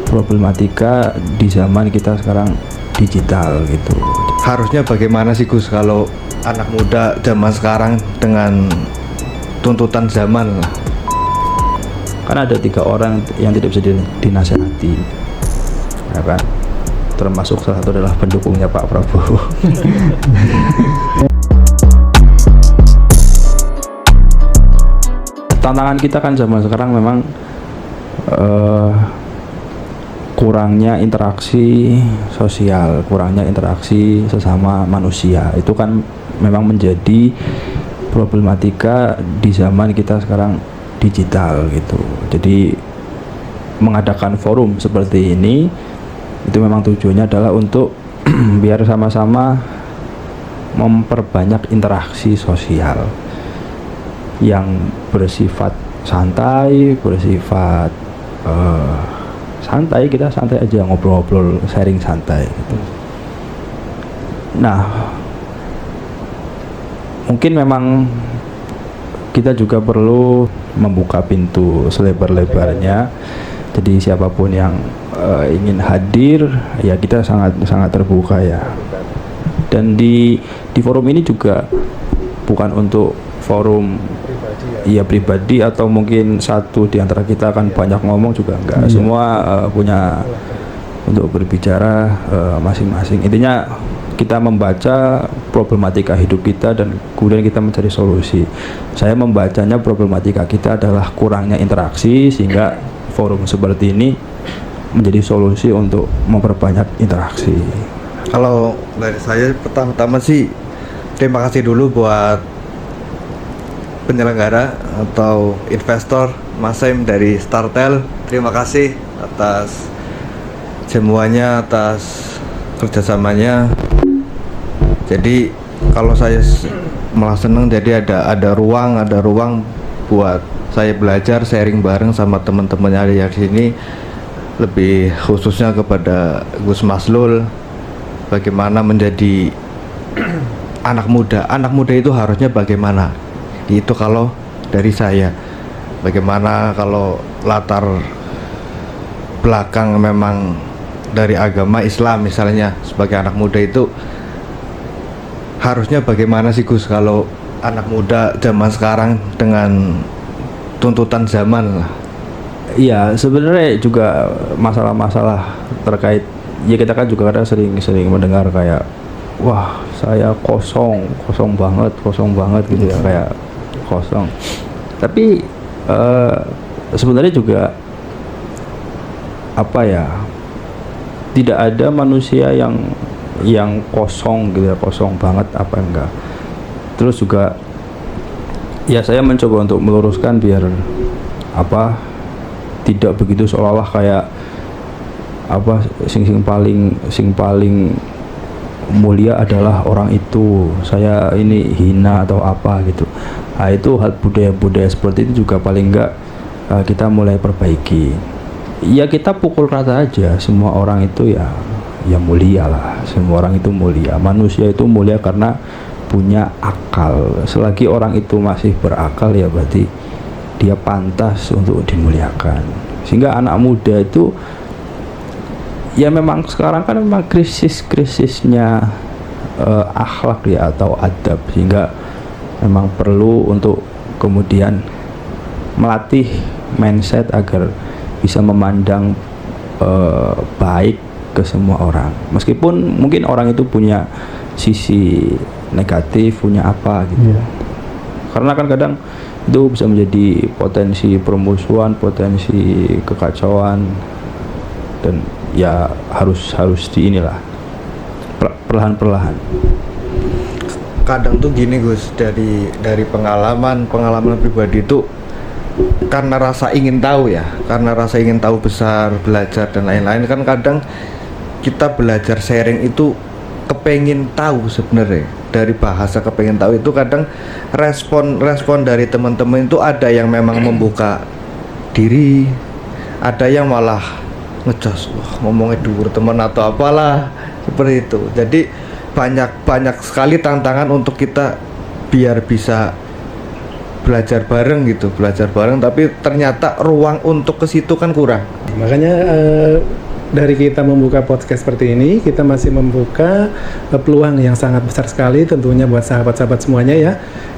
problematika di zaman kita sekarang digital gitu. Harusnya bagaimana sih Gus kalau anak muda zaman sekarang dengan tuntutan zaman lah? Kan ada 3 orang yang tidak bisa dinasehati, ya kan? Termasuk salah satu adalah pendukungnya Pak Prabowo. Tantangan kita kan zaman sekarang memang kurangnya interaksi sosial, kurangnya interaksi sesama manusia. Itu kan memang menjadi problematika di zaman kita sekarang digital gitu. Jadi mengadakan forum seperti ini itu memang tujuannya adalah untuk biar sama-sama memperbanyak interaksi sosial yang bersifat santai, bersifat santai, kita santai aja ngobrol-ngobrol, sharing santai gitu. Nah, mungkin memang kita juga perlu membuka pintu selebar-lebarnya. Jadi siapapun yang ingin hadir, ya kita sangat terbuka ya. Dan di forum ini juga bukan untuk forum pribadi atau mungkin satu di antara kita akan banyak ngomong juga enggak. Semua punya untuk berbicara masing-masing. Intinya kita membaca problematika hidup kita dan kemudian kita mencari solusi. Saya membacanya problematika kita adalah kurangnya interaksi, sehingga forum seperti ini menjadi solusi untuk memperbanyak interaksi. Kalau dari saya pertama-tama sih terima kasih dulu buat penyelenggara atau investor Mas Saim dari Startel. Terima kasih atas semuanya, atas kerjasamanya. Jadi kalau saya malah senang, jadi ada ruang buat saya belajar, sharing bareng sama teman-teman yang ada di sini, lebih khususnya kepada Gus Maslul, bagaimana menjadi anak muda itu harusnya bagaimana. Itu kalau dari saya, bagaimana kalau latar belakang memang dari agama Islam misalnya, sebagai anak muda itu harusnya bagaimana sih Gus kalau anak muda zaman sekarang dengan tuntutan zaman lah. Iya, sebenarnya juga masalah-masalah terkait, ya kita kan juga kadang sering mendengar kayak, wah saya kosong banget gitu ya, kayak kosong. Tapi sebenarnya juga apa ya, tidak ada manusia yang kosong gitu ya, kosong banget apa enggak. Terus juga ya saya mencoba untuk meluruskan biar apa, tidak begitu seolah-olah kayak apa sing paling mulia adalah orang itu, saya ini hina atau apa gitu. Nah, itu hal budaya seperti itu juga paling enggak kita mulai perbaiki. Ya kita pukul rata aja, semua orang itu ya mulia lah, semua orang itu mulia. Manusia itu mulia karena punya akal. Selagi orang itu masih berakal, ya berarti dia pantas untuk dimuliakan. Sehingga anak muda itu ya memang sekarang kan memang krisisnya akhlak ya atau adab, sehingga memang perlu untuk kemudian melatih mindset agar bisa memandang baik ke semua orang, meskipun mungkin orang itu punya sisi negatif, punya apa gitu. Karena kan kadang itu bisa menjadi potensi permusuhan, potensi kekacauan, dan ya harus di inilah perlahan-perlahan. Kadang tuh gini Gus, dari pengalaman pribadi itu, karena rasa ingin tahu besar, belajar dan lain-lain, kan kadang kita belajar sharing itu kepengen tahu sebenarnya. Dari bahasa kepengen tahu itu kadang respon dari teman-teman itu ada yang memang membuka diri, ada yang malah ngejos, ngomongnya dhuwur teman atau apalah seperti itu. Jadi banyak sekali tantangan untuk kita biar bisa belajar bareng tapi ternyata ruang untuk ke situ kan kurang. Makanya dari kita membuka podcast seperti ini, kita masih membuka peluang yang sangat besar sekali tentunya buat sahabat-sahabat semuanya ya.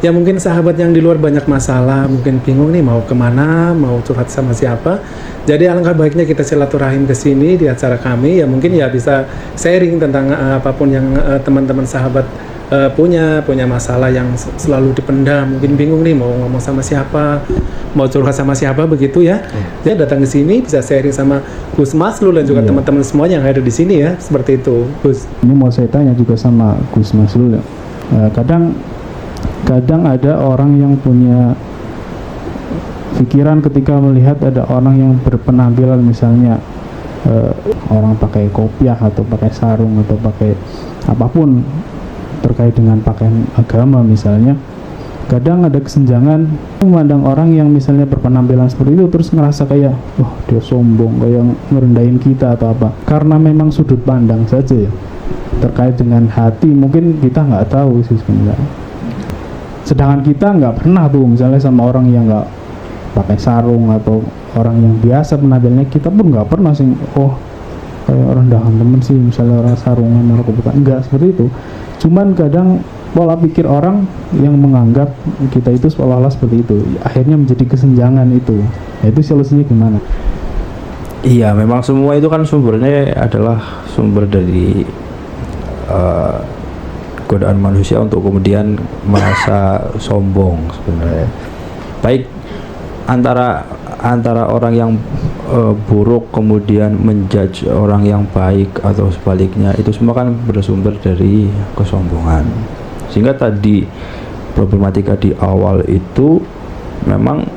Ya mungkin sahabat yang di luar banyak masalah, mungkin bingung nih mau kemana, mau curhat sama siapa. Jadi alangkah baiknya kita silaturahim ke sini di acara kami, ya mungkin ya bisa sharing tentang apapun yang teman-teman sahabat punya masalah yang selalu dipendam, mungkin bingung nih mau ngomong sama siapa, mau curhat sama siapa begitu ya. Jadi datang ke sini bisa sharing sama Gus Maslul dan juga teman-teman semuanya yang ada di sini ya, seperti itu, Gus. Ini mau saya tanya juga sama Gus Maslul ya. Kadang ada orang yang punya pikiran ketika melihat ada orang yang berpenampilan misalnya orang pakai kopiah atau pakai sarung atau pakai apapun terkait dengan pakaian agama misalnya, kadang ada kesenjangan memandang orang yang misalnya berpenampilan seperti itu terus ngerasa kayak dia sombong, kayak ngerendahin kita atau apa, karena memang sudut pandang saja ya. Terkait dengan hati mungkin kita nggak tahu sih sebenarnya, sedangkan kita nggak pernah tuh misalnya sama orang yang nggak pakai sarung atau orang yang biasa penampilannya, kita pun nggak pernah sih kayak rendahan temen sih misalnya orang sarungan atau bukan, enggak seperti itu. Cuman kadang pola pikir orang yang menganggap kita itu seolah-olah seperti itu, akhirnya menjadi kesenjangan itu. Nah, itu solusinya gimana? Iya, memang semua itu kan sumbernya adalah sumber dari godaan manusia untuk kemudian merasa sombong sebenarnya. Baik antara orang yang buruk kemudian menjudge orang yang baik atau sebaliknya, itu semua kan bersumber dari kesombongan. Sehingga tadi problematika di awal itu memang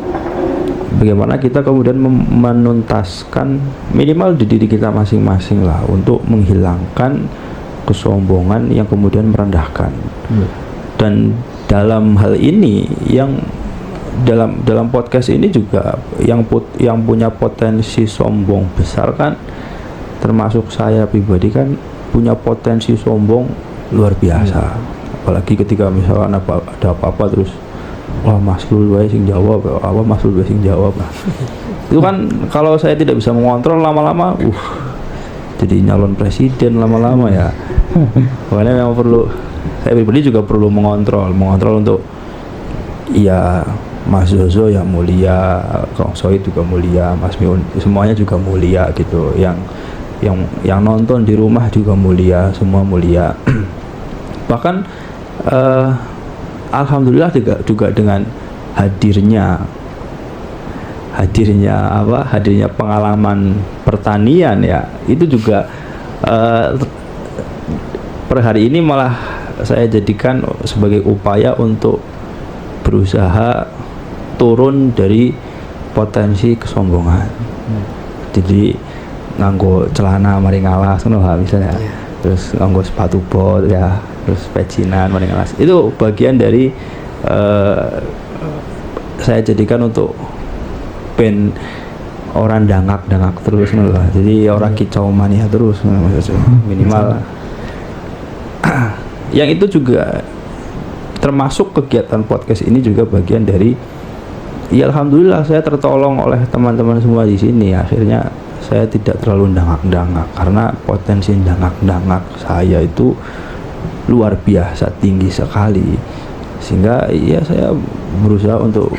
bagaimana kita kemudian menuntaskan minimal di diri kita masing-masing lah untuk menghilangkan kesombongan yang kemudian merendahkan. Dan dalam hal ini yang dalam podcast ini juga yang punya potensi sombong besar kan, termasuk saya pribadi kan punya potensi sombong luar biasa. Apalagi ketika misalnya ada apa-apa terus Mas Lul wae sing jawab, Mas Lul wae sing jawab. Itu kan kalau saya tidak bisa mengontrol lama-lama jadi nyalon presiden lama-lama ya. Makanya memang saya pribadi juga perlu mengontrol untuk ya Mas Zozo yang mulia, Kong Soid juga mulia, Mas Miun semuanya juga mulia gitu. Yang nonton di rumah juga mulia, semua mulia. Bahkan alhamdulillah juga dengan hadirnya pengalaman pertanian ya, itu juga per hari ini malah saya jadikan sebagai upaya untuk berusaha turun dari potensi kesombongan. Jadi nganggo celana mari ngalas ngono misalnya. Terus nganggo sepatu bot ya, terus pecinan mari ngalas. Itu bagian dari saya jadikan untuk ben orang dangak terus ngono lah. Jadi orang kicau mania terus minimal. Yang itu juga termasuk kegiatan podcast ini juga bagian dari ya alhamdulillah saya tertolong oleh teman-teman semua di sini. Akhirnya saya tidak terlalu dangak karena potensi dangak saya itu luar biasa tinggi sekali, sehingga ya saya berusaha untuk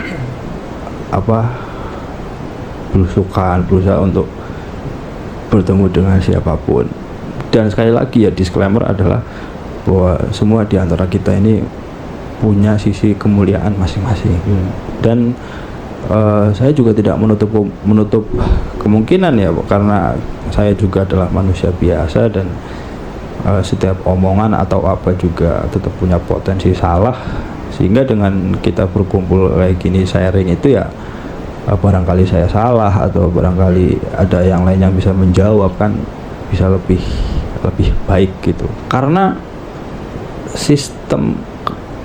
berusaha untuk bertemu dengan siapapun. Dan sekali lagi ya disclaimer adalah bahwa semua di antara kita ini punya sisi kemuliaan masing-masing. Dan saya juga tidak menutup kemungkinan ya, karena saya juga adalah manusia biasa dan setiap omongan atau apa juga tetap punya potensi salah. Sehingga dengan kita berkumpul kayak gini sharing itu ya barangkali saya salah atau barangkali ada yang lain yang bisa menjawab kan, bisa lebih baik gitu. Karena sistem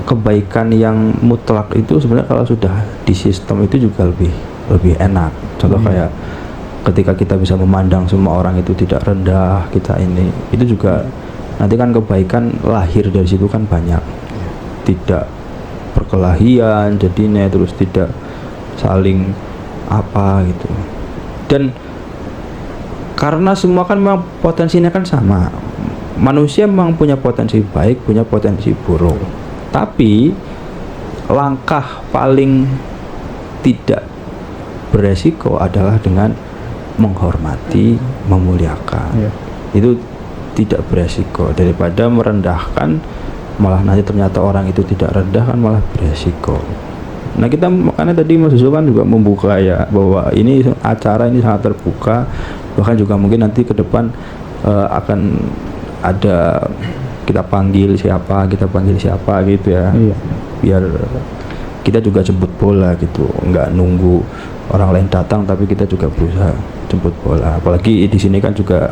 kebaikan yang mutlak itu sebenarnya kalau sudah di sistem itu juga lebih enak. Contoh kayak ketika kita bisa memandang semua orang itu tidak rendah, kita ini itu juga nanti kan kebaikan lahir dari situ kan banyak. Tidak perkelahian jadinya, terus tidak saling apa gitu. Dan karena semua kan memang potensinya kan sama, manusia memang punya potensi baik, punya potensi buruk, tapi langkah paling tidak beresiko adalah dengan menghormati, memuliakan. Itu tidak beresiko daripada merendahkan, malah nanti ternyata orang itu tidak rendah, kan malah beresiko. Nah kita makanya tadi Mas Yusuf kan juga membuka ya, bahwa ini acara ini sangat terbuka, bahkan juga mungkin nanti ke depan akan ada kita panggil siapa gitu ya. Biar kita juga jemput bola gitu, nggak nunggu orang lain datang tapi kita juga berusaha jemput bola. Apalagi di sini kan juga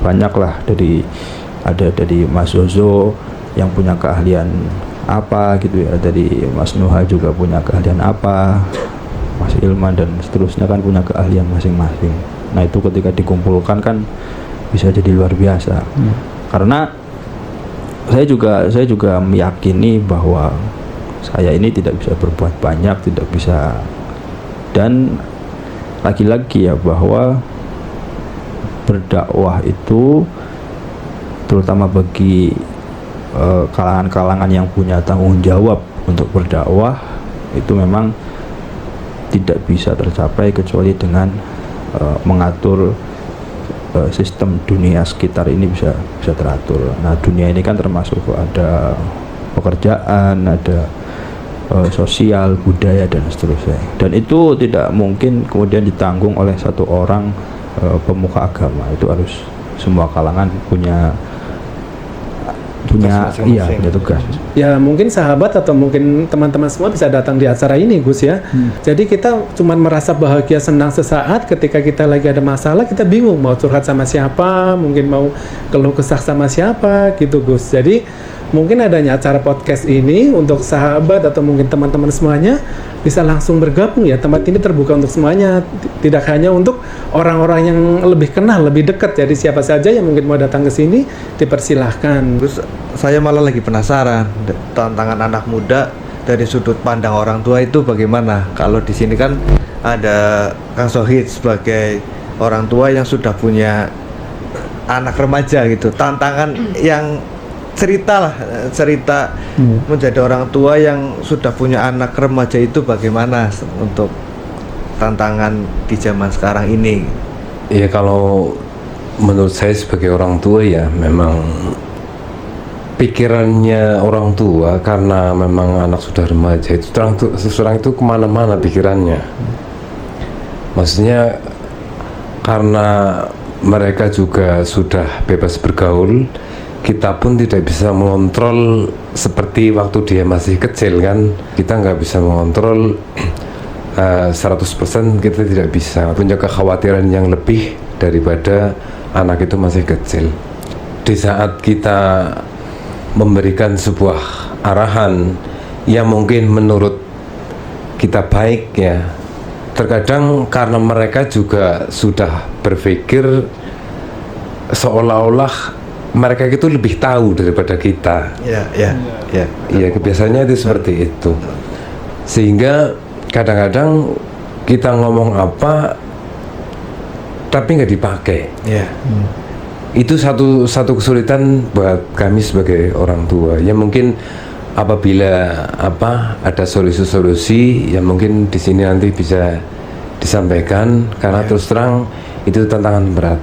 banyak lah dari Mas Zozo yang punya keahlian apa gitu ya, dari Mas Nuha juga punya keahlian apa, Mas Ilman dan seterusnya kan punya keahlian masing-masing. Nah itu ketika dikumpulkan kan bisa jadi luar biasa. Karena saya juga meyakini bahwa saya ini tidak bisa berbuat banyak, tidak bisa, dan lagi-lagi ya bahwa berdakwah itu terutama bagi kalangan-kalangan yang punya tanggung jawab untuk berdakwah itu memang tidak bisa tercapai kecuali dengan mengatur sistem dunia sekitar ini bisa teratur. Nah dunia ini kan termasuk ada pekerjaan, ada sosial, budaya dan seterusnya. Dan itu tidak mungkin kemudian ditanggung oleh satu orang pemuka agama. Itu harus semua kalangan punya tugas. Ya mungkin sahabat atau mungkin teman-teman semua bisa datang di acara ini Gus ya. Jadi kita cuman merasa bahagia senang sesaat, ketika kita lagi ada masalah kita bingung mau curhat sama siapa, mungkin mau keluh kesah sama siapa gitu Gus. Jadi mungkin adanya acara podcast ini untuk sahabat atau mungkin teman-teman semuanya bisa langsung bergabung ya. Tempat ini terbuka untuk semuanya, tidak hanya untuk orang-orang yang lebih kenal, lebih dekat. Jadi siapa saja yang mungkin mau datang ke sini dipersilahkan. Terus saya malah lagi penasaran tantangan anak muda dari sudut pandang orang tua itu bagaimana. Kalau di sini kan ada Kang Sohid sebagai orang tua yang sudah punya anak remaja gitu. Tantangan yang cerita menjadi orang tua yang sudah punya anak remaja itu bagaimana untuk tantangan di zaman sekarang ini? Ya kalau menurut saya sebagai orang tua ya memang pikirannya orang tua, karena memang anak sudah remaja itu seseorang itu kemana-mana pikirannya. Maksudnya karena mereka juga sudah bebas bergaul, kita pun tidak bisa mengontrol seperti waktu dia masih kecil kan. Kita nggak bisa mengontrol 100%, kita tidak bisa, punya kekhawatiran yang lebih daripada anak itu masih kecil. Di saat kita memberikan sebuah arahan yang mungkin menurut kita baik ya, terkadang karena mereka juga sudah berpikir seolah-olah mereka itu lebih tahu daripada kita. Iya, kebiasaannya itu seperti itu. Sehingga kadang-kadang kita ngomong apa tapi nggak dipakai. Itu satu kesulitan buat kami sebagai orang tua. Ya mungkin apabila ada solusi-solusi yang mungkin di sini nanti bisa disampaikan, karena terus terang itu tantangan berat.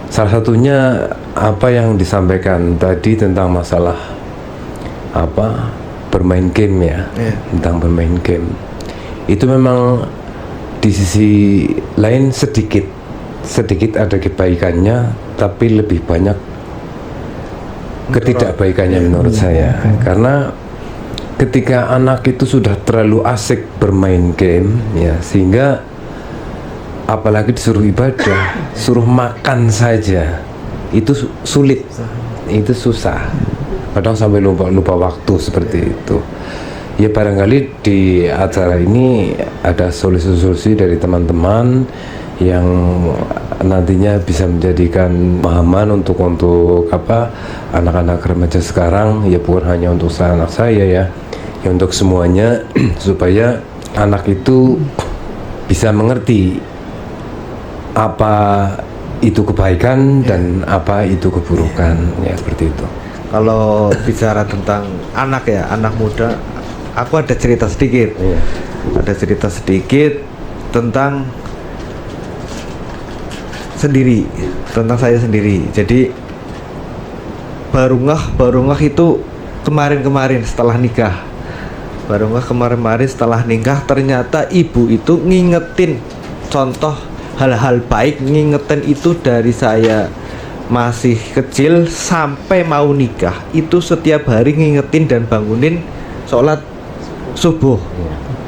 Salah satunya apa yang disampaikan tadi tentang masalah bermain game ya, tentang bermain game. Itu memang di sisi lain sedikit ada kebaikannya, tapi lebih banyak ketidakbaikannya menurut saya. Karena ketika anak itu sudah terlalu asik bermain game ya, sehingga apalagi disuruh ibadah, suruh makan saja itu sulit, itu susah, kadang sampai lupa waktu seperti itu. Ya barangkali di acara ini ada solusi-solusi dari teman-teman yang nantinya bisa menjadikan pemahaman untuk anak-anak remaja sekarang, ya bukan hanya untuk anak saya ya, ya untuk semuanya supaya anak itu bisa mengerti apa itu kebaikan dan apa itu keburukan, ya seperti itu. Kalau bicara tentang anak ya, anak muda, aku ada cerita sedikit. Ada cerita sedikit tentang tentang saya sendiri. Jadi baru ngeh itu kemarin setelah nikah. Ternyata ibu itu ngingetin contoh hal-hal baik, ngingetin itu dari saya masih kecil sampai mau nikah. Itu setiap hari ngingetin dan bangunin sholat subuh.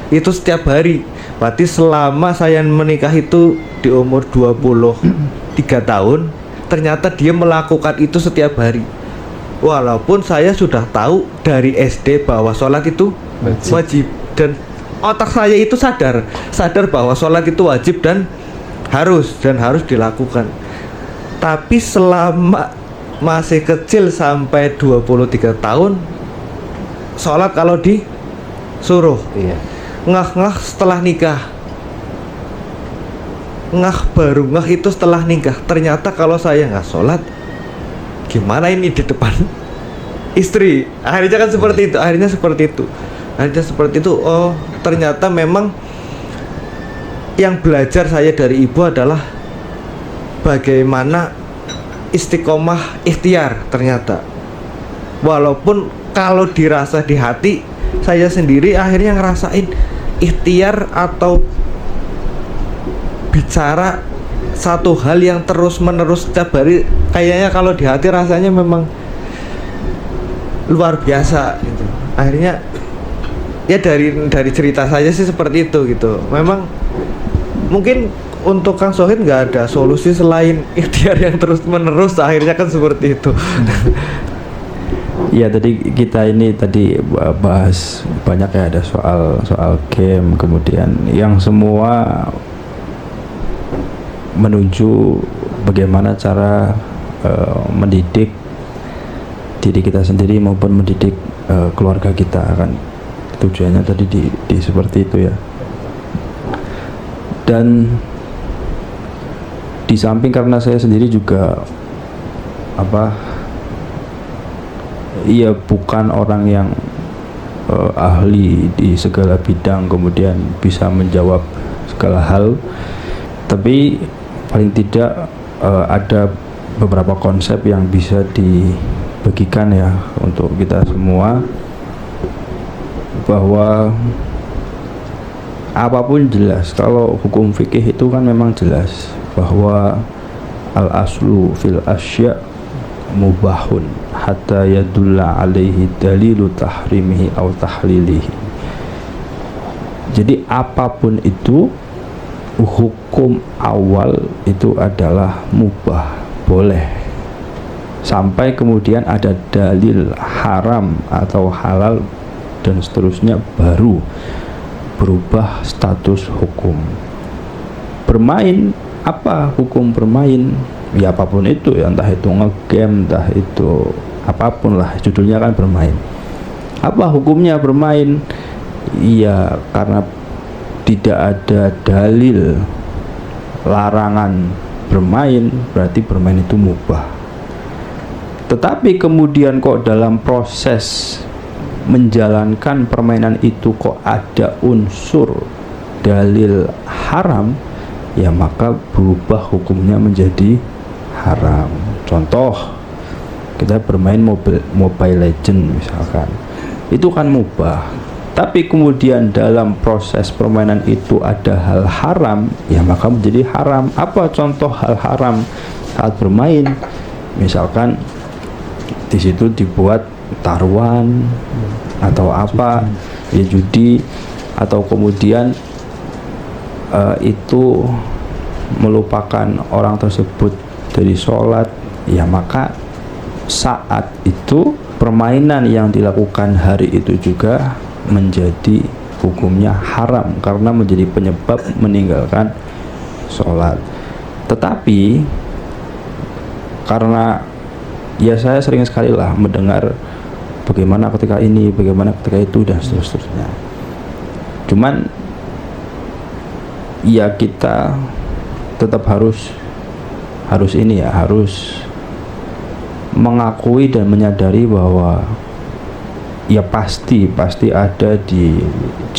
Itu setiap hari. Berarti selama saya menikah itu di umur 23 tahun, ternyata dia melakukan itu setiap hari. Walaupun saya sudah tahu dari SD bahwa sholat itu wajib, dan otak saya itu sadar bahwa sholat itu wajib dan harus dilakukan. Tapi selama masih kecil sampai 23 tahun, sholat kalau disuruh, ngeh setelah nikah. Baru ngeh itu setelah nikah. Ternyata kalau saya nggak sholat, gimana ini di depan istri? Akhirnya kan seperti itu. Oh, ternyata memang yang belajar saya dari ibu adalah bagaimana istiqomah ikhtiar. Ternyata walaupun kalau dirasa di hati, saya sendiri akhirnya ngerasain ikhtiar atau bicara satu hal yang terus menerus setiap hari, kayaknya kalau di hati rasanya memang luar biasa gitu. Akhirnya ya dari cerita saya sih seperti itu gitu. Memang mungkin untuk Kang Sohid nggak ada solusi selain ikhtiar yang terus menerus, akhirnya kan seperti itu. Ya, tadi kita ini bahas banyak ya, ada soal game, kemudian yang semua menuju bagaimana cara mendidik diri kita sendiri maupun mendidik keluarga kita, kan tujuannya tadi di seperti itu ya. Dan di samping karena saya sendiri juga bukan orang yang ahli di segala bidang kemudian bisa menjawab segala hal, tapi paling tidak ada beberapa konsep yang bisa dibagikan ya untuk kita semua, bahwa apapun jelas. Kalau hukum fikih itu kan memang jelas bahwa al aslu fil asya mubahun hatta yadulla alaihi dalilu tahrimihi aw tahlilihi. Jadi apapun itu, hukum awal itu adalah mubah, boleh, sampai kemudian ada dalil haram atau halal dan seterusnya, baru berubah status hukum. Bermain, apa hukum bermain? Ya apapun itu ya, entah itu ngegame, entah itu apapun lah, judulnya kan bermain. Apa hukumnya bermain? Iya, karena tidak ada dalil larangan bermain, berarti bermain itu mubah. Tetapi kemudian kok dalam proses menjalankan permainan itu kok ada unsur dalil haram, ya maka berubah hukumnya menjadi haram. Contoh, kita bermain Mobile Legend misalkan, itu kan mubah, tapi kemudian dalam proses permainan itu ada hal haram, ya maka menjadi haram. Apa contoh hal haram saat bermain? Misalkan di situ dibuat taruhan atau apa, ya judi, atau kemudian itu melupakan orang tersebut dari sholat, ya maka saat itu permainan yang dilakukan hari itu juga menjadi hukumnya haram karena menjadi penyebab meninggalkan sholat. Tetapi karena ya saya sering sekali lah mendengar bagaimana ketika ini, bagaimana ketika itu, dan seterusnya. Cuman ya kita tetap harus ini ya, harus mengakui dan menyadari bahwa ya pasti ada di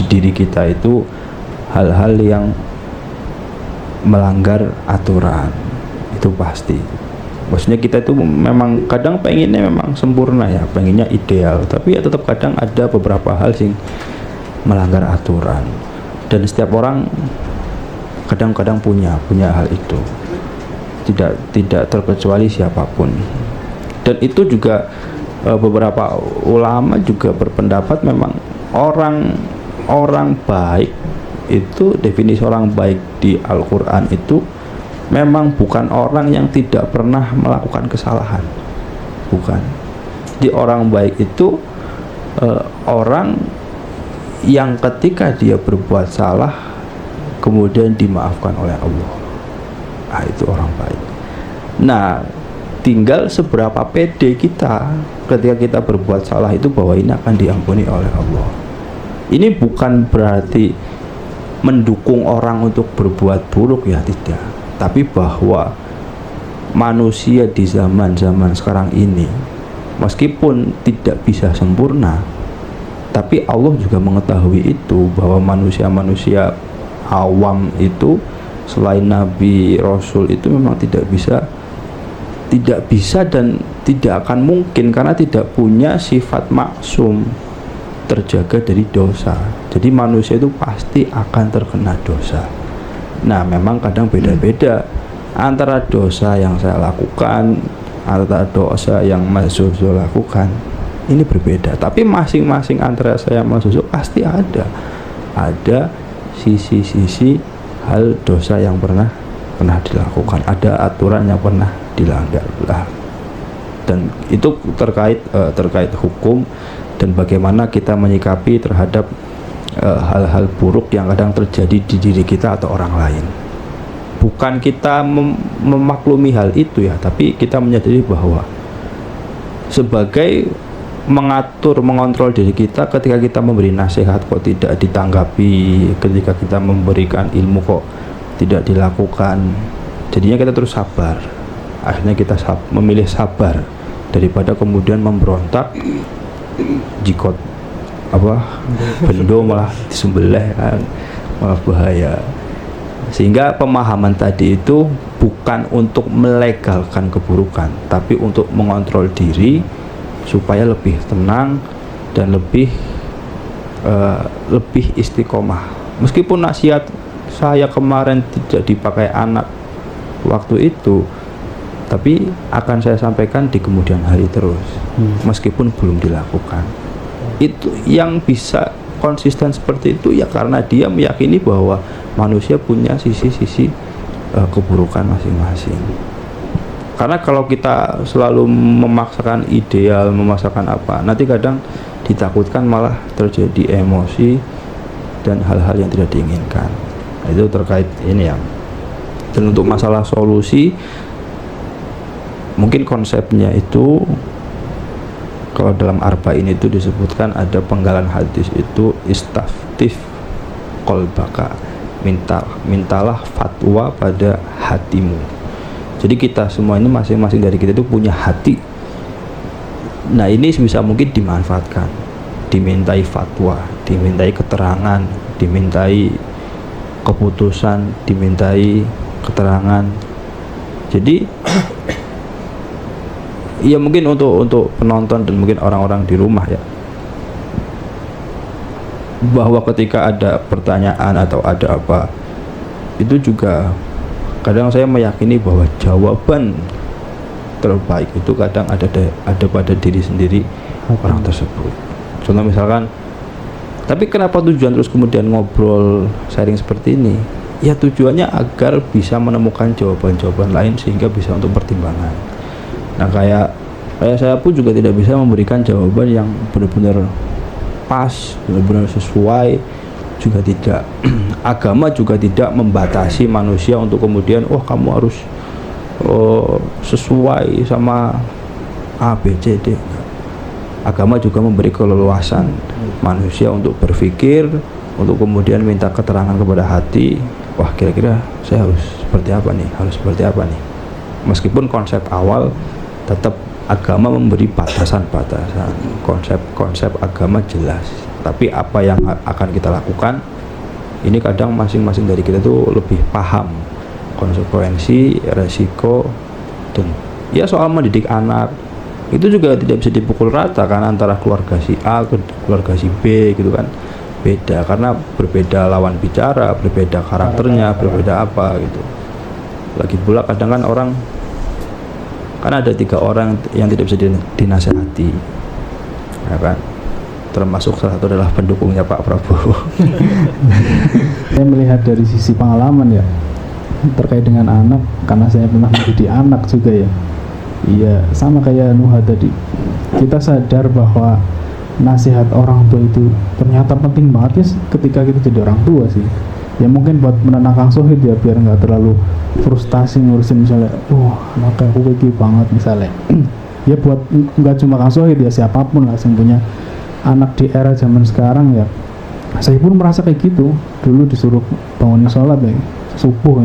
diri kita itu hal-hal yang melanggar aturan, itu pasti. Maksudnya kita itu memang kadang pengennya memang sempurna ya, pengennya ideal, tapi ya tetap kadang ada beberapa hal yang melanggar aturan, dan setiap orang kadang-kadang punya hal itu, tidak terkecuali siapapun. Dan itu juga beberapa ulama juga berpendapat memang orang baik itu, definisi orang baik di Al-Quran itu memang bukan orang yang tidak pernah melakukan kesalahan, bukan. Di orang baik itu orang yang ketika dia berbuat salah kemudian dimaafkan oleh Allah. Nah, itu orang baik. Nah, tinggal seberapa pede kita ketika kita berbuat salah itu bahwa ini akan diampuni oleh Allah. Ini bukan berarti mendukung orang untuk berbuat buruk ya, tidak. Tapi bahwa manusia di zaman sekarang ini meskipun tidak bisa sempurna, tapi Allah juga mengetahui itu, bahwa manusia awam itu selain Nabi Rasul itu memang tidak bisa dan tidak akan mungkin, karena tidak punya sifat maksum, terjaga dari dosa. Jadi manusia itu pasti akan terkena dosa. Nah, memang kadang beda-beda antara dosa yang saya lakukan, antara dosa yang Mas Zozo lakukan, ini berbeda. Tapi masing-masing antara saya sama Zozo pasti ada sisi-sisi hal dosa yang pernah dilakukan, ada aturan yang pernah dilanggar lah. Dan itu terkait hukum dan bagaimana kita menyikapi terhadap hal-hal buruk yang kadang terjadi di diri kita atau orang lain. Bukan kita memaklumi hal itu ya, tapi kita menyadari bahwa sebagai mengontrol diri kita, ketika kita memberi nasihat kok tidak ditanggapi, ketika kita memberikan ilmu kok tidak dilakukan, jadinya kita terus sabar. Akhirnya kita memilih sabar daripada kemudian memberontak, jikot bendo malah disembelih kan, malah bahaya. Sehingga pemahaman tadi itu bukan untuk melegalkan keburukan, tapi untuk mengontrol diri supaya lebih tenang dan lebih istiqomah. Meskipun nasihat saya kemarin tidak dipakai anak waktu itu, tapi akan saya sampaikan di kemudian hari terus, meskipun belum dilakukan. Itu yang bisa konsisten seperti itu ya karena dia meyakini bahwa manusia punya sisi-sisi keburukan masing-masing. Karena kalau kita selalu memaksakan ideal, memaksakan apa, nanti kadang ditakutkan malah terjadi emosi dan hal-hal yang tidak diinginkan. Nah, itu terkait ini ya. Dan untuk masalah solusi, mungkin konsepnya itu kalau dalam arba'in itu disebutkan ada penggalan hadis itu istaftif qalbaka, mintalah fatwa pada hatimu. Jadi kita semua ini masing-masing dari kita itu punya hati. Nah, ini sebisa mungkin dimanfaatkan, dimintai fatwa, dimintai keterangan, dimintai keputusan, dimintai keterangan. Jadi ya mungkin untuk penonton dan mungkin orang-orang di rumah ya, bahwa ketika ada pertanyaan atau ada apa, itu juga kadang saya meyakini bahwa jawaban terbaik itu kadang ada pada diri sendiri orang tersebut. Contoh misalkan, tapi kenapa tujuan terus kemudian ngobrol sharing seperti ini? Ya tujuannya agar bisa menemukan jawaban-jawaban lain sehingga bisa untuk pertimbangan. Nah, kayak saya pun juga tidak bisa memberikan jawaban yang benar-benar pas, benar-benar sesuai, juga tidak. Agama juga tidak membatasi manusia untuk kemudian kamu harus sesuai sama A, B, C, D. agama juga memberi keleluasan manusia untuk berpikir, untuk kemudian minta keterangan kepada hati. Wah, kira-kira saya harus seperti apa nih, meskipun konsep awal tetap agama memberi batasan-batasan, konsep agama jelas, tapi apa yang akan kita lakukan ini kadang masing-masing dari kita tuh lebih paham konsekuensi, resiko, dan ya soal mendidik anak itu juga tidak bisa dipukul rata kan, antara keluarga si A ke keluarga si B gitu kan, beda karena berbeda lawan bicara, berbeda karakternya, berbeda apa gitu. Lagi pula kadang kan orang kan ada 3 orang yang tidak bisa dinasehati, ya kan? Termasuk salah satu adalah pendukungnya Pak Prabowo. Saya melihat dari sisi pengalaman ya terkait dengan anak, karena saya pernah menjadi anak juga ya. Iya, sama kayak Nuha tadi. Kita sadar bahwa nasihat orang tua itu ternyata penting banget ya ketika kita jadi orang tua sih. Ya mungkin buat menenangkan Sohid ya, biar nggak terlalu frustasi ngurusin misalnya, anaknya aku kayak banget misalnya. Ya buat nggak cuma Kang Sohid ya, siapapun lah yang punya anak di era zaman sekarang ya. Saya pun merasa kayak gitu. Dulu disuruh bangunin sholat ya, subuh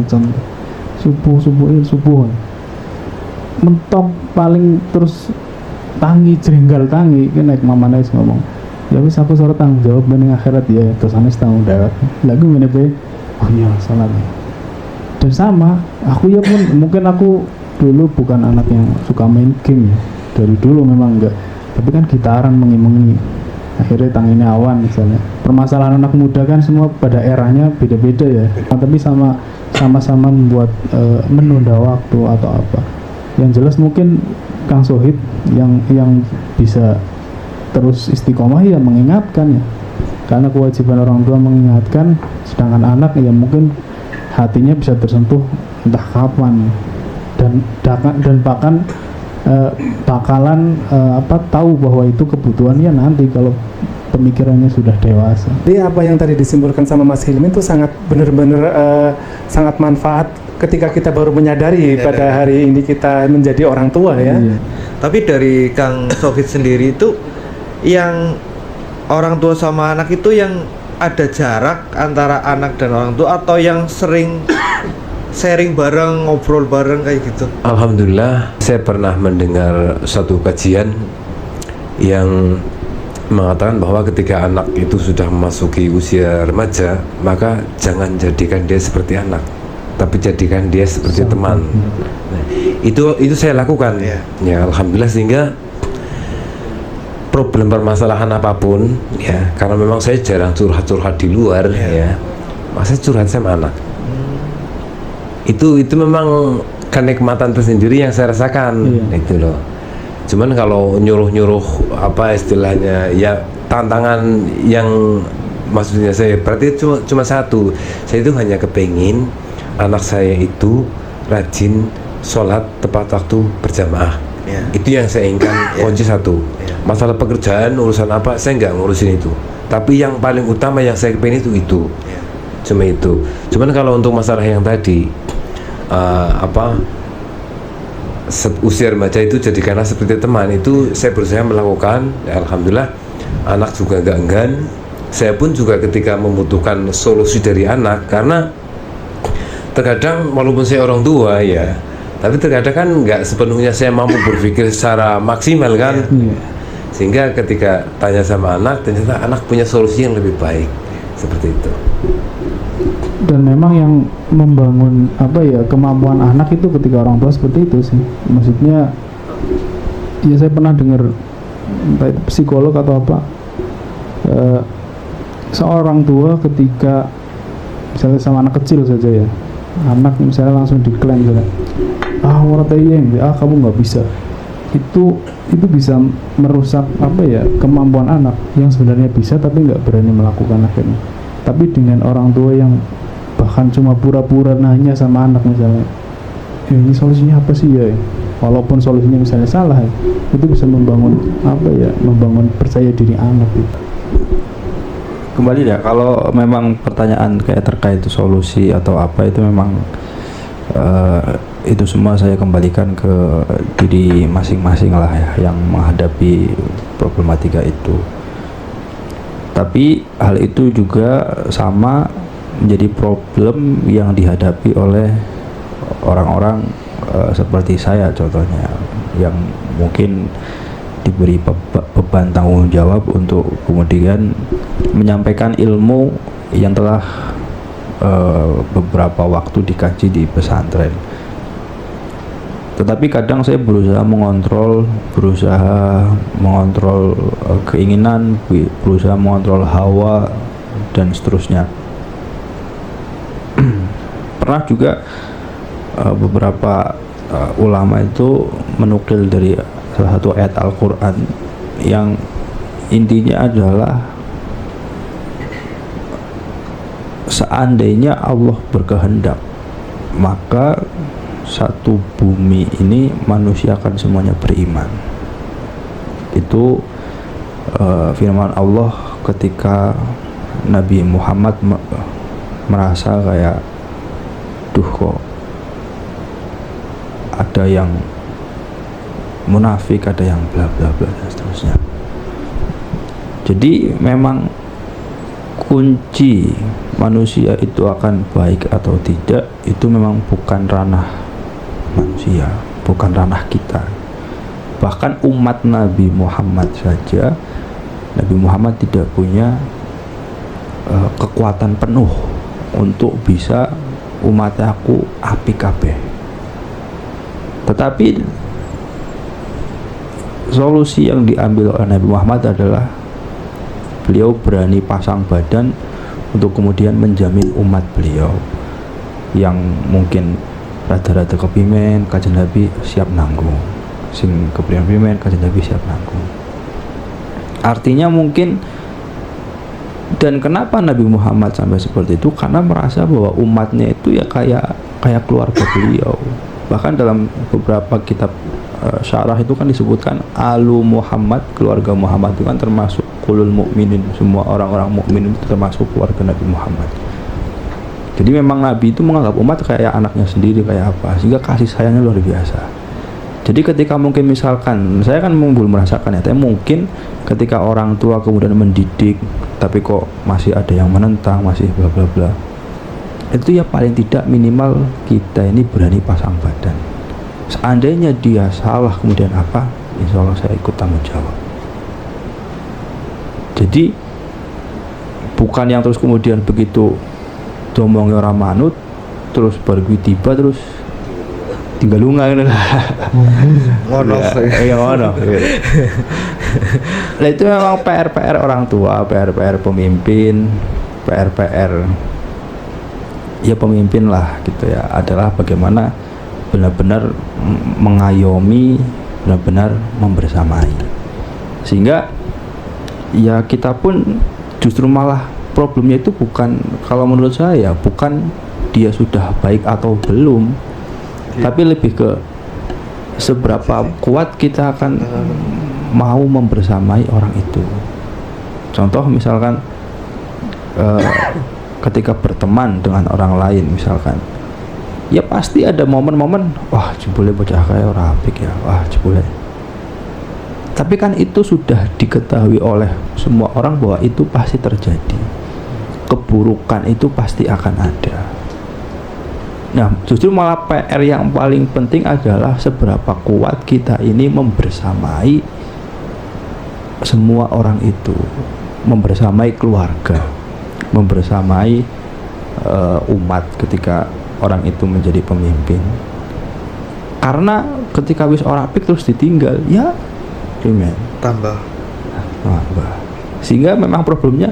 mentok paling terus tangi jenggal tangi kan naik mama nais ngomong, ya wis aku suruh tanggung jawab ning akhirat ya, terus anis tanggung jawab lagu ngene pe, oh iya salat. Dan sama aku ya pun, mungkin aku dulu bukan anak yang suka main game ya, dari dulu memang enggak, tapi kan gitaran mengi-mengi, akhirnya tanginya awan misalnya. Permasalahan anak muda kan semua pada eranya beda-beda ya, tapi sama-sama membuat menunda waktu atau apa. Yang jelas mungkin Kang Sohid yang bisa terus istiqomah ya mengingatkan ya, karena kewajiban orang tua mengingatkan, sedangkan anak ya mungkin hatinya bisa tersentuh entah kapan dan bahkan bakalan tahu bahwa itu kebutuhannya nanti kalau pemikirannya sudah dewasa. Jadi apa yang tadi disimpulkan sama Mas Hilmi itu sangat benar-benar sangat manfaat ketika kita baru menyadari pada hari ini kita menjadi orang tua ya. Iya. Tapi dari Kang Sohid sendiri itu, yang orang tua sama anak itu yang ada jarak antara anak dan orang tua, atau yang sering sharing bareng, ngobrol bareng kayak gitu? Alhamdulillah, saya pernah mendengar satu kajian yang mengatakan bahwa ketika anak itu sudah memasuki usia remaja, maka jangan jadikan dia seperti anak, tapi jadikan dia seperti teman. Nah, itu saya lakukan ya, alhamdulillah, sehingga problem permasalahan apapun ya, karena memang saya jarang curhat di luar ya, maka saya curhat sama anak. Itu memang kenikmatan tersendiri yang saya rasakan itu loh. Cuman kalau nyuruh apa istilahnya ya, tantangan yang maksudnya saya berarti cuma satu, saya itu hanya kepengin anak saya itu rajin sholat tepat waktu berjamaah. Itu yang saya inginkan, kunci satu. Masalah pekerjaan, urusan apa, saya nggak ngurusin itu, tapi yang paling utama yang saya kepengin itu cuma itu. Cuman kalau untuk masalah yang tadi usia remaja itu jadikanlah seperti teman, itu saya berusaha melakukan ya, alhamdulillah anak juga nggak enggan. Saya pun juga ketika membutuhkan solusi dari anak, karena terkadang walaupun saya orang tua ya, tapi terkadang kan nggak sepenuhnya saya mampu berpikir secara maksimal kan, sehingga ketika tanya sama anak, ternyata anak punya solusi yang lebih baik seperti itu. Dan memang yang membangun kemampuan anak itu ketika orang tua seperti itu sih. Maksudnya ya saya pernah dengar entah itu psikolog atau apa, seorang tua ketika misalnya sama anak kecil saja ya, anak misalnya langsung diklaim misalnya, kamu nggak bisa, itu bisa merusak kemampuan anak yang sebenarnya bisa tapi nggak berani melakukan akhirnya. Tapi dengan orang tua yang bahkan cuma pura-pura nanya sama anak misalnya, ini solusinya apa sih ya, walaupun solusinya misalnya salah ya, itu bisa membangun membangun percaya diri anak gitu. Kembali ya, kalau memang pertanyaan kayak terkait solusi atau apa itu memang itu semua saya kembalikan ke diri masing-masing lah ya, yang menghadapi problematika itu. Tapi hal itu juga sama menjadi problem yang dihadapi oleh orang-orang seperti saya contohnya, yang mungkin diberi beban tanggung jawab untuk kemudian menyampaikan ilmu yang telah beberapa waktu dikaji di pesantren. Tetapi kadang saya berusaha mengontrol keinginan, berusaha mengontrol hawa dan seterusnya. Pernah juga beberapa ulama itu menukil dari salah satu ayat Al-Quran yang intinya adalah seandainya Allah berkehendak, maka satu bumi ini manusia akan semuanya beriman. Itu firman Allah ketika Nabi Muhammad merasa kayak, duh kok ada yang munafik, ada yang bla bla bla dan seterusnya. Jadi memang kunci manusia itu akan baik atau tidak itu memang bukan ranah manusia, bukan ranah kita. Bahkan umat Nabi Muhammad saja, Nabi Muhammad tidak punya kekuatan penuh untuk bisa umat aku apik kabeh. Tetapi solusi yang diambil oleh Nabi Muhammad adalah beliau berani pasang badan untuk kemudian menjamin umat beliau yang mungkin rada-rada kepimen, kajian Nabi siap nanggung, sing kepimen kajian Nabi siap nanggung. Artinya mungkin, dan kenapa Nabi Muhammad sampai seperti itu, karena merasa bahwa umatnya itu ya kayak keluarga beliau. Bahkan dalam beberapa kitab syarah itu kan disebutkan Alu Muhammad, keluarga Muhammad itu kan termasuk kulul mukminin, semua orang-orang mukmin itu termasuk keluarga Nabi Muhammad. Jadi memang Nabi itu menganggap umat kayak anaknya sendiri, kayak apa, sehingga kasih sayangnya luar biasa. Jadi ketika mungkin misalkan saya kan belum merasakan ya, tapi mungkin ketika orang tua kemudian mendidik tapi kok masih ada yang menentang, masih bla bla bla, itu ya paling tidak minimal kita ini berani pasang badan. Seandainya dia salah kemudian apa, insya Allah saya ikut tanggung jawab. Jadi bukan yang terus kemudian begitu domongnya orang manut terus baru tiba terus tinggal lunga gitu lah. Ngono. Ya ngono. Nah itu memang PR orang tua, PR pemimpin, PR ya pemimpin lah gitu ya, adalah bagaimana benar-benar mengayomi, benar-benar membersamai, sehingga ya kita pun justru malah problemnya itu bukan, kalau menurut saya bukan dia sudah baik atau belum, tapi lebih ke seberapa kuat kita akan mau membersamai orang itu. Contoh misalkan ketika berteman dengan orang lain misalkan, ya pasti ada momen-momen wah jebule bocah kayak ora apik ya, wah jebule. Tapi kan itu sudah diketahui oleh semua orang bahwa itu pasti terjadi, keburukan itu pasti akan ada. Nah justru malah PR yang paling penting adalah seberapa kuat kita ini membersamai semua orang itu, membersamai keluarga, membersamai umat ketika orang itu menjadi pemimpin. Karena ketika wis orang apik terus ditinggal, ya tambah. Sehingga memang problemnya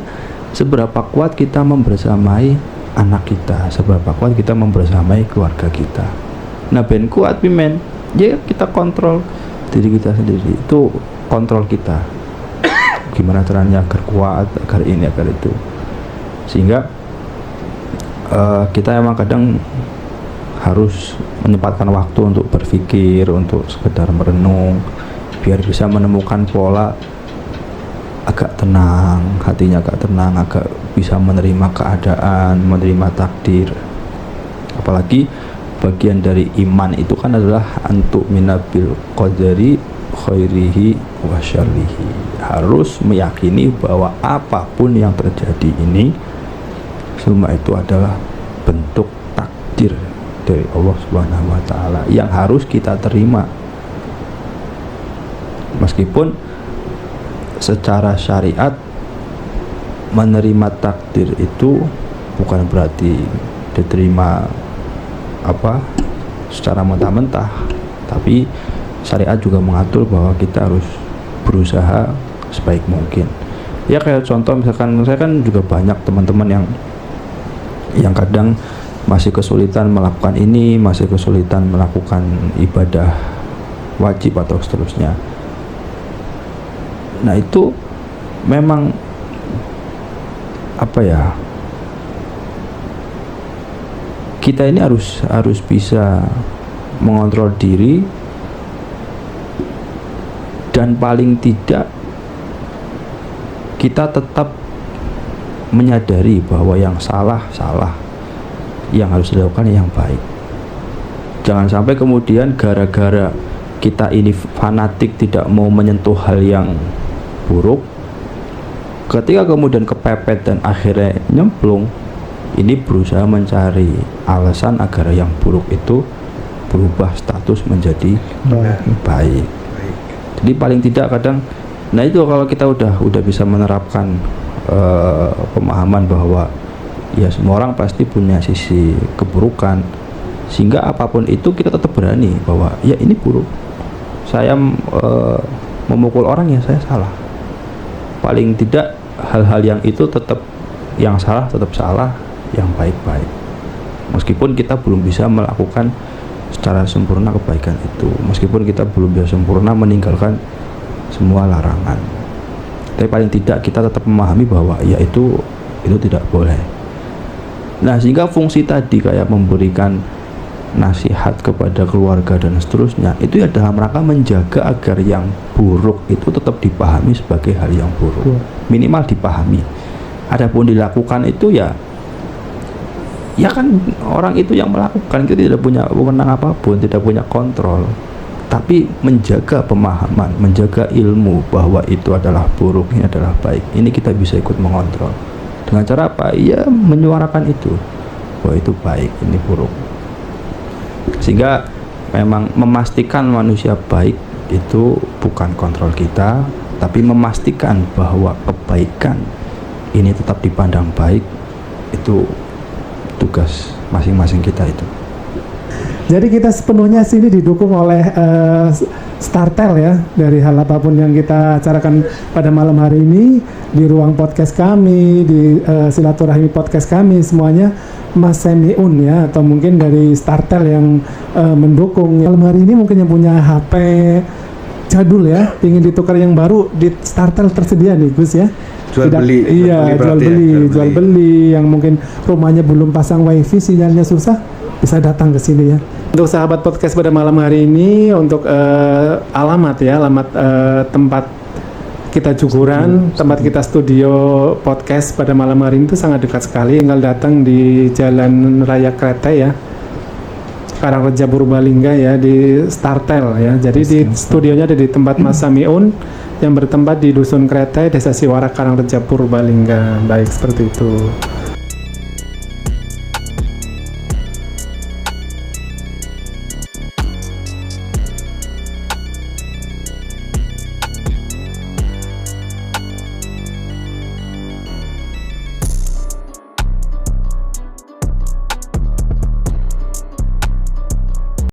seberapa kuat kita membersamai anak kita, seberapa kuat kita membersamai keluarga kita. Nah ben kuat pimen, ya kita kontrol diri kita sendiri, itu kontrol kita. Gimana caranya agar kuat, agar ini, agar itu. Sehingga kita emang kadang harus menyempatkan waktu untuk berpikir, untuk sekedar merenung, biar bisa menemukan pola agak tenang, hatinya agak tenang, agak bisa menerima keadaan, menerima takdir. Apalagi bagian dari iman itu kan adalah antuk minabil qadari khairihi wa syarrihi. Harus meyakini bahwa apapun yang terjadi ini semua itu adalah bentuk takdir dari Allah Subhanahu wa taala yang harus kita terima. Meskipun secara syariat menerima takdir itu bukan berarti diterima secara mentah-mentah, tapi syariat juga mengatur bahwa kita harus berusaha sebaik mungkin. Ya kayak contoh misalkan saya kan juga banyak teman-teman yang kadang masih kesulitan melakukan ini, masih kesulitan melakukan ibadah wajib atau seterusnya. Nah itu memang kita ini harus bisa mengontrol diri, dan paling tidak kita tetap menyadari bahwa yang salah, yang harus dilakukan yang baik. Jangan sampai kemudian gara-gara kita ini fanatik tidak mau menyentuh hal yang buruk, ketika kemudian kepepet dan akhirnya nyemplung, ini berusaha mencari alasan agar yang buruk itu berubah status menjadi baik. Jadi paling tidak kadang, nah itu kalau kita udah bisa menerapkan pemahaman bahwa ya semua orang pasti punya sisi keburukan, sehingga apapun itu kita tetap berani bahwa ya ini buruk, saya memukul orang ya saya salah. Paling tidak hal-hal yang itu tetap, yang salah tetap salah, yang baik-baik, meskipun kita belum bisa melakukan secara sempurna kebaikan itu, meskipun kita belum bisa sempurna meninggalkan semua larangan, tapi paling tidak kita tetap memahami bahwa ya itu tidak boleh. Nah sehingga fungsi tadi kayak memberikan nasihat kepada keluarga dan seterusnya itu ya dalam rangka menjaga agar yang buruk itu tetap dipahami sebagai hal yang buruk, minimal dipahami. Adapun dilakukan itu ya kan orang itu yang melakukan, kita tidak punya wewenang apapun, tidak punya kontrol. Tapi menjaga pemahaman, menjaga ilmu bahwa itu adalah buruk, ini adalah baik, ini kita bisa ikut mengontrol. Dengan cara apa? Ya menyuarakan itu, bahwa itu baik, ini buruk. Sehingga memang memastikan manusia baik itu bukan kontrol kita, tapi memastikan bahwa kebaikan ini tetap dipandang baik, itu tugas masing-masing kita itu. Jadi kita sepenuhnya sini didukung oleh Startel ya, dari hal apapun yang kita acarakan pada malam hari ini di ruang podcast kami, di silaturahmi podcast kami, semuanya Mas Semiun ya, atau mungkin dari Startel yang mendukung. Malam hari ini mungkin yang punya HP jadul ya, ingin ditukar yang baru, di Startel tersedia nih Gus ya. Jual beli yang mungkin rumahnya belum pasang wifi, sinyalnya susah, bisa datang ke sini ya. Untuk sahabat podcast pada malam hari ini, untuk alamat tempat kita Juguran, tempat kita studio podcast pada malam hari ini itu sangat dekat sekali. Tinggal datang di Jalan Raya Krete ya, Karangreja Purbalingga ya, di Startel ya. Jadi di studionya ada di tempat Mas Samiun yang bertempat di Dusun Krete, Desa Siwarak, Karangreja Purbalingga. Baik, seperti itu.